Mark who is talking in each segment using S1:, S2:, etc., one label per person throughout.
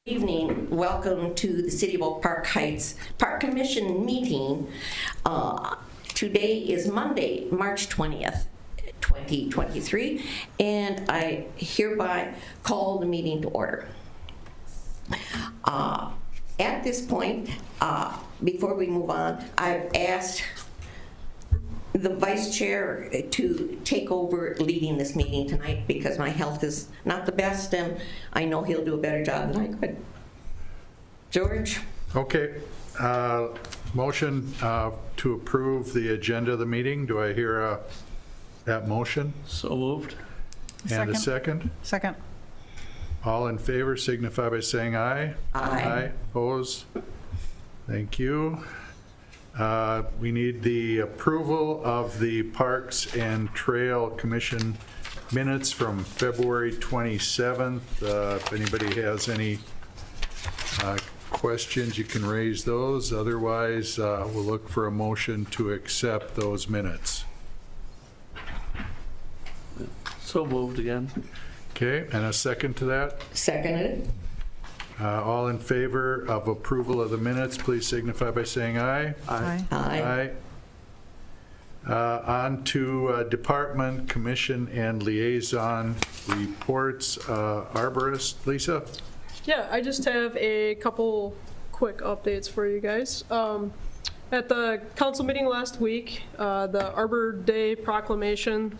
S1: Evening. Welcome to the City of Oak Park Heights Park Commission meeting. Today is Monday, March 20th, 2023, and I hereby call the meeting to order. At this point, before we move on, I've asked the vice chair to take over leading this meeting tonight because my health is not the best and I know he'll do a better job than I could. George?
S2: Okay. Motion to approve the agenda of the meeting. Do I hear that motion?
S3: So moved.
S2: And a second?
S4: Second.
S2: All in favor signify by saying aye.
S1: Aye.
S2: Opposed? Thank you. We need the approval of the Parks and Trail Commission minutes from February 27th. If anybody has any questions, you can raise those. Otherwise, we'll look for a motion to accept those minutes.
S3: So moved again.
S2: Okay, and a second to that?
S1: Seconded.
S2: All in favor of approval of the minutes, please signify by saying aye.
S4: Aye.
S1: Aye.
S2: On to department, commission, and liaison reports. Arborist, Lisa?
S5: Yeah, I just have a couple quick updates for you guys. At the council meeting last week, the Arbor Day proclamation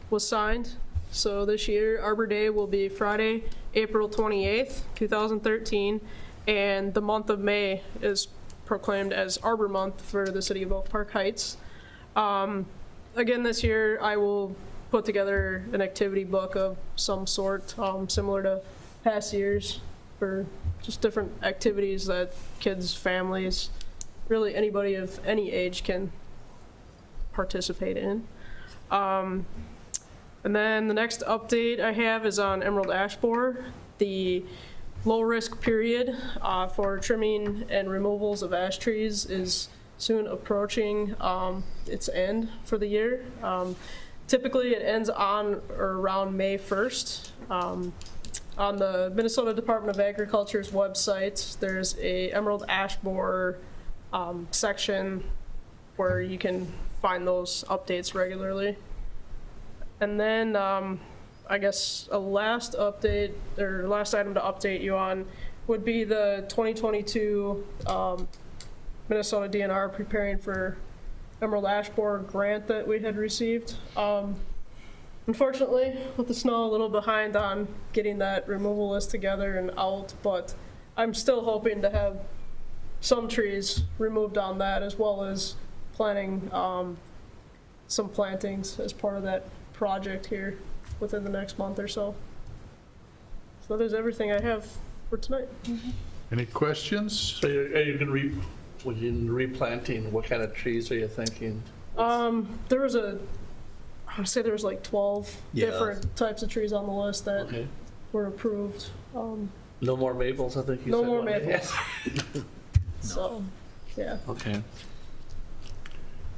S5: was signed. So this year, Arbor Day will be Friday, April 28th, 2013, and the month of May is proclaimed as Arbor Month for the city of Oak Park Heights. Again, this year, I will put together an activity book of some sort, similar to past years, for just different activities that kids, families, really anybody of any age can participate in. And then the next update I have is on Emerald Ash Borer. The low-risk period for trimming and removals of ash trees is soon approaching its end for the year. Typically, it ends on or around May 1st. On the Minnesota Department of Agriculture's website, there's a Emerald Ash Borer section where you can find those updates regularly. And then I guess a last update, or last item to update you on, would be the 2022 Minnesota DNR preparing for Emerald Ash Borer grant that we had received. Unfortunately, with the snow, a little behind on getting that removal list together and out, but I'm still hoping to have some trees removed on that, as well as planning some plantings as part of that project here within the next month or so. So that is everything I have for tonight.
S2: Any questions?
S3: So are you going to replanting? What kind of trees are you thinking?
S5: There was I would say there was like 12 different types of trees on the list that
S3: Okay.
S5: were approved.
S3: No more maples, I think you
S5: No
S3: said.
S5: more
S3: one day.
S5: maples. So, yeah.
S3: Okay.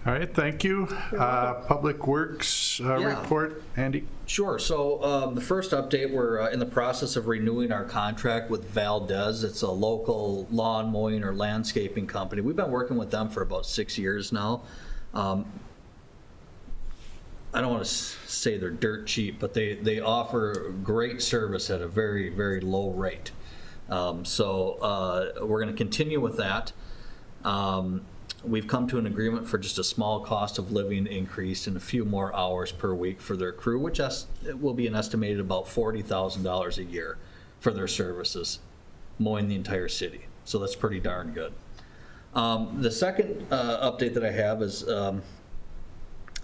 S2: All right, thank you. Public Works report, Andy?
S6: Sure. So the first update, we're in the process of renewing our contract with Valdez. It's a local lawn mowing or landscaping company. We've been working with them for about 6 years now. I don't want to say they're dirt cheap, but they offer great service at a very, very low rate. So we're going to continue with that. We've come to an agreement for just a small cost of living increase and a few more hours per week for their crew, which will be an estimated about $40,000 a year for their services, mowing the entire city. So that's pretty darn good. The second update that I have is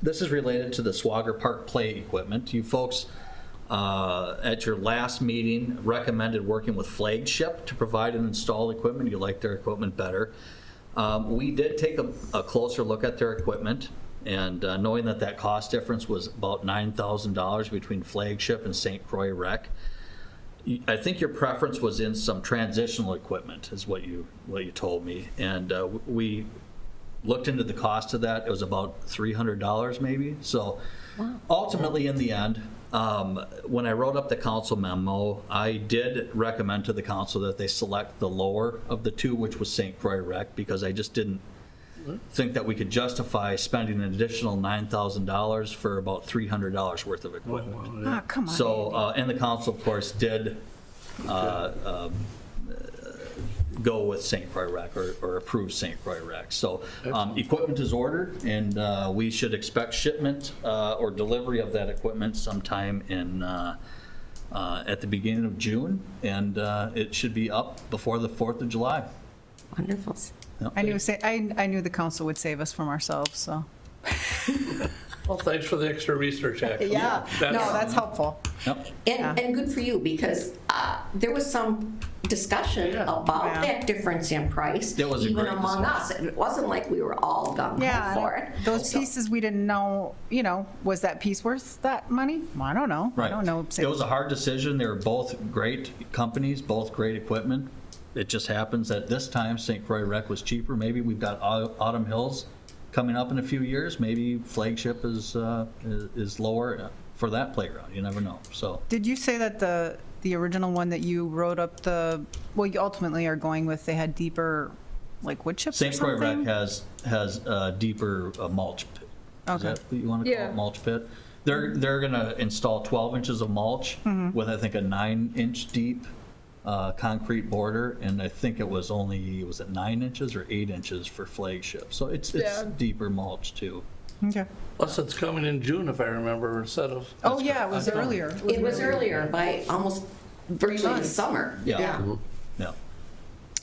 S6: this is related to the Swagger Park play equipment. You folks at your last meeting recommended working with Flagship to provide and install equipment. You like their equipment better. We did take a closer look at their equipment, and knowing that cost difference was about $9,000 between Flagship and St. Croix Rec, I think your preference was in some transitional equipment, is what you told me, and we looked into the cost of that. It was about $300 maybe. So ultimately, in the end, When I wrote up the council memo, I did recommend to the council that they select the lower of the two, which was St. Croix Rec, because I just didn't think that we could justify spending an additional $9,000 for about $300 worth of equipment.
S4: Ah, come on.
S6: So, and the council, of course, did go with St. Croix Rec or approve St. Croix Rec. So equipment is ordered, and we should expect shipment or delivery of that equipment sometime in at the beginning of June, and it should be up before the 4th of July.
S1: Wonderful.
S4: I knew the council would save us from ourselves, so.
S3: Well, thanks for the extra research, actually.
S4: Yeah, no, that's helpful.
S6: Yep.
S1: And good for you, because there was some discussion about
S4: Yeah.
S1: that difference in price,
S6: It was a
S1: even
S6: great
S1: among us. It wasn't like we were all gung
S4: Yeah,
S1: ho for it.
S4: those
S1: So-
S4: pieces we didn't know, was that piece worth that money? Well, I don't know. I
S6: Right.
S4: don't know.
S6: It was a hard decision. They were both great companies, both great equipment. It just happens that this time St. Croix Rec was cheaper. Maybe we've got Autumn Hills coming up in a few years. Maybe Flagship is lower for that playground. You never know. So
S4: Did you say that the original one that you wrote up well, you ultimately are going with, they had deeper, like wood chips or
S6: St. Croix Rec
S4: something?
S6: has a deeper mulch pit. Is
S4: Okay.
S6: that what you want to call
S5: Yeah.
S6: it, mulch pit? They're going to install 12 inches of mulch
S4: Mm-hmm.
S6: with, I think, a 9-inch deep concrete border, and I think it was 9 inches or 8 inches for Flagship. So it's
S5: Yeah.
S6: deeper mulch too.
S4: Okay.
S3: Plus, it's coming in June, if I remember, instead of.
S4: Oh, yeah, it was earlier.
S1: It was earlier by almost virtually the
S4: months.
S1: summer.
S6: Yeah. Yeah.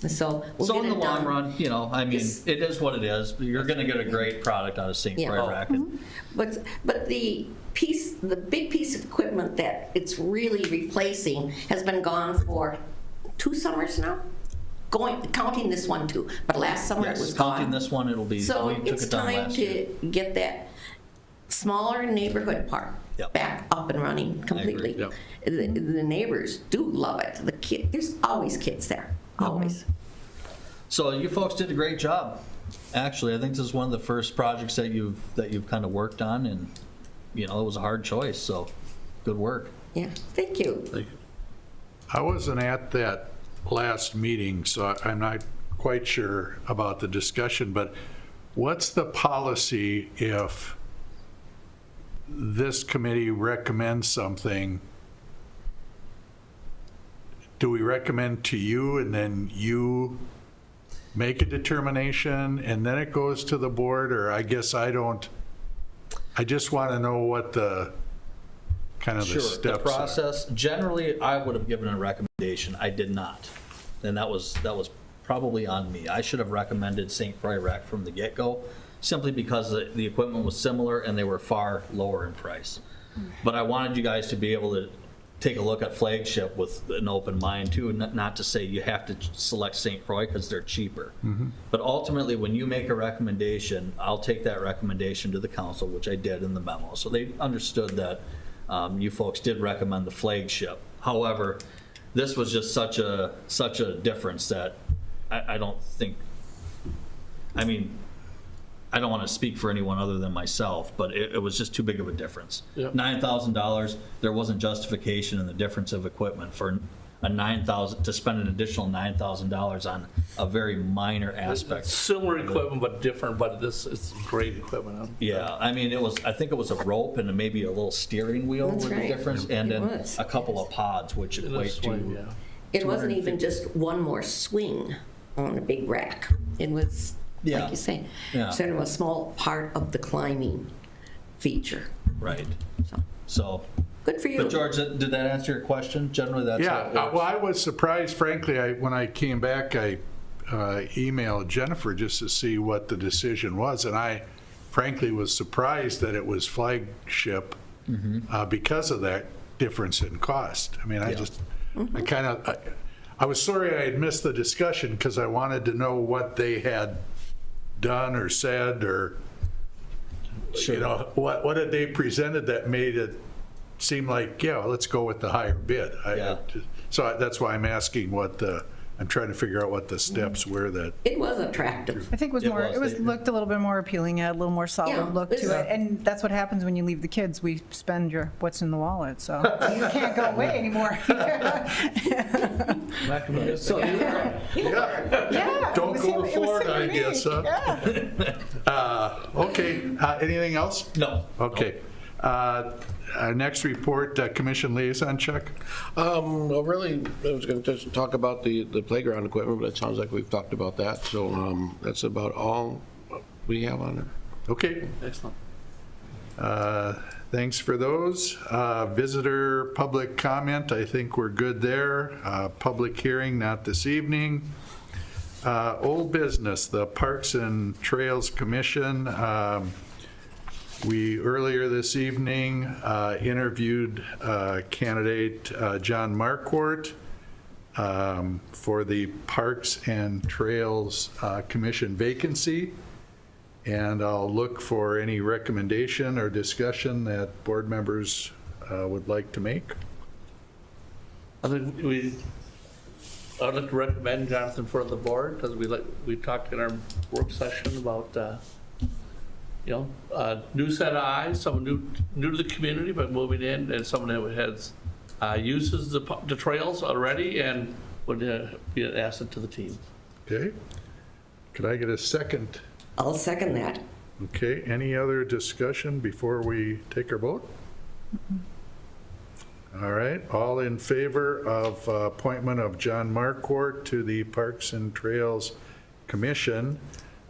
S1: So we'll
S6: So
S1: get
S6: in the
S1: it
S6: long
S1: done.
S6: run, I mean,
S1: Just-
S6: it is what it is. You're going to get a great product out of St.
S1: Yeah.
S6: Croix Rec. and-
S1: But the big piece of equipment that it's really replacing has been gone for 2 summers now? Counting this one too, but last summer it
S6: Yes,
S1: was gone.
S6: counting this one, it'll be,
S1: So
S6: we took
S1: it's
S6: it down
S1: time
S6: last year.
S1: to get that smaller neighborhood park
S6: Yep.
S1: back up and running completely.
S3: Yep.
S1: The neighbors do love it. There's always kids there, always.
S6: So you folks did a great job. Actually, I think this is one of the first projects that you've kind of worked on, and, it was a hard choice, so good work.
S1: Yeah, thank you.
S2: I wasn't at that last meeting, so I'm not quite sure about the discussion, but what's the policy if this committee recommends something? Do we recommend to you and then you make a determination and then it goes to the board? Or I guess I just want to know what the kind of the
S6: Sure,
S2: steps
S6: the
S2: are.
S6: process, generally, I would have given a recommendation. I did not. And that was probably on me. I should have recommended St. Croix Rec from the get-go, simply because the equipment was similar and they were far lower in price. But I wanted you guys to be able to take a look at Flagship with an open mind too, and not to say you have to select St. Croix because they're cheaper. But ultimately, when you make a recommendation, I'll take that recommendation to the council, which I did in the memo. So they understood that you folks did recommend the Flagship. However, this was just such a difference that I don't think, I mean, I don't want to speak for anyone other than myself, but it was just too big of a difference.
S3: Yep.
S6: $9,000, there wasn't justification in the difference of equipment for to spend an additional $9,000 on a very minor aspect.
S3: Similar equipment, but different, but it's great equipment.
S6: Yeah, I mean, I think it was a rope and maybe a little steering wheel
S1: That's
S6: were the
S1: right.
S6: difference, and
S1: It
S6: then
S1: was.
S6: a couple of pods, which
S3: In a
S6: equate
S3: swing,
S6: to.
S3: yeah.
S1: It wasn't even just one more swing on a big rack. It was,
S6: Yeah.
S1: like you say,
S6: Yeah.
S1: sort of a small part of the climbing feature.
S6: Right,
S1: So,
S6: so,
S1: good for you.
S6: but George, did that answer your question? Generally, that's how
S2: Yeah,
S6: it works.
S2: well, I was surprised, frankly, when I came back, I emailed Jennifer just to see what the decision was, and I frankly was surprised that it was Flagship because of that difference in cost. I mean, I was sorry I had missed the discussion because I wanted to know what they had done or said, or,
S6: Sure.
S2: what had they presented that made it seem like, yeah, let's go with the higher bid.
S6: Yeah.
S2: So that's why I'm asking what the I'm trying to figure out what the steps were that,
S1: It was attractive.
S4: I think it was
S6: It
S4: more,
S6: was.
S4: it was, looked a little bit more appealing, had a little more
S1: Yeah,
S4: solid look
S1: it's-
S4: to it. And that's what happens when you leave the kids. We spend what's in the wallet, so you can't go away anymore.
S3: Not gonna miss it.
S2: yeah,
S4: Yeah.
S2: don't
S4: it was
S2: go
S4: him-
S2: to
S4: it was
S2: Florida,
S4: him
S2: I
S4: and me.
S2: guess, huh?
S4: Yeah.
S2: Okay, anything else?
S6: No.
S2: Okay. Our next report, Commission Liaison, Chuck?
S7: Well, really, I was going to just talk about the playground equipment, but it sounds like we've talked about that, so that's about all we have on it.
S2: Okay,
S3: Excellent.
S2: thanks for those. Visitor public comment, I think we're good there. Public hearing, not this evening. Old business, the Parks and Trails Commission. We, earlier this evening, interviewed candidate John Marquardt for the Parks and Trails Commission vacancy. And I'll look for any recommendation or discussion that board members would like to make.
S3: I think I'd like to recommend Jonathan for the board, because we talked in our work session about, new set of eyes, someone new to the community, but moving in, and someone who has, uses the trails already and would be an asset to the team.
S2: Okay? Could I get a second?
S1: I'll second that.
S2: Okay, any other discussion before we take our vote? All right, all in favor of appointment of John Marquardt to the Parks and Trails Commission?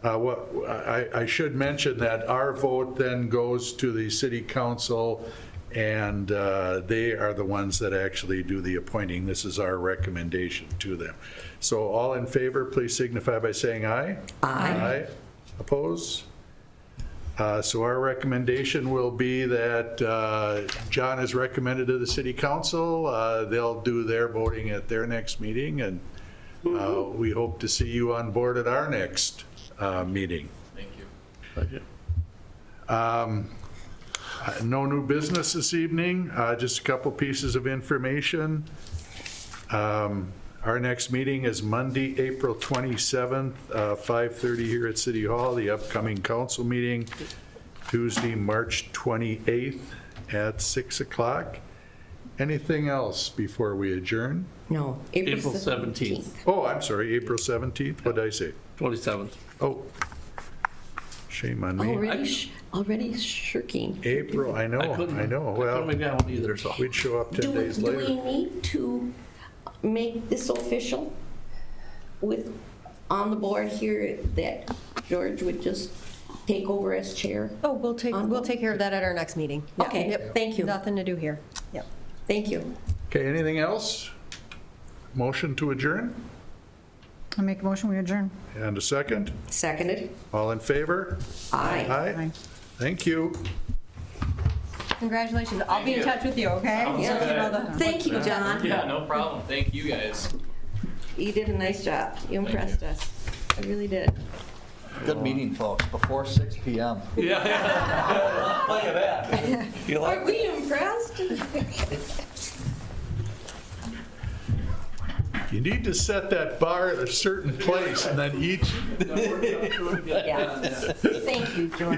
S2: I should mention that our vote then goes to the city council, and they are the ones that actually do the appointing. This is our recommendation to them. So all in favor, please signify by saying aye.
S1: Aye.
S2: Oppose? So our recommendation will be that John is recommended to the city council. They'll do their voting at their next meeting, and we hope to see you on board at our next meeting.
S6: Thank you.
S3: Thank you.
S2: No new business this evening, just a couple pieces of information. Our next meeting is Monday, April 27th, 5:30 here at City Hall. The upcoming council meeting, Tuesday, March 28th at 6 o'clock. Anything else before we adjourn?
S1: No.
S3: April 17th.
S2: Oh, I'm sorry, April 17th, what did I say?
S3: 27th.
S2: Oh, shame on me.
S1: Already shirking.
S2: April, I know.
S3: I couldn't
S2: Well,
S3: make that one either, so.
S2: we'd show up 10
S1: Do
S2: days
S1: we
S2: later.
S1: need to make this official with, on the board here, that George would just take over as chair?
S8: Oh, we'll take care of that at our next meeting. Yeah,
S1: Okay,
S8: yep.
S1: thank you.
S8: Nothing to do here. Yep.
S1: Thank you.
S2: Okay, anything else? Motion to adjourn?
S4: I make a motion, we adjourn.
S2: And a second?
S1: Seconded?
S2: All in favor?
S1: Aye.
S2: Aye. Thank you.
S8: Congratulations. I'll be in touch with you, okay?
S1: Yeah.
S8: Sorry about the-
S1: Thank you, John.
S9: Yeah, no problem. Thank you guys.
S1: You did a nice job. You impressed us. I really did.
S6: Good meeting, folks, before 6 PM.
S3: Yeah. Look at that. You like
S1: Are we impressed?
S2: You need to set that bar at a certain place and then each,
S1: Yeah. Thank you, George.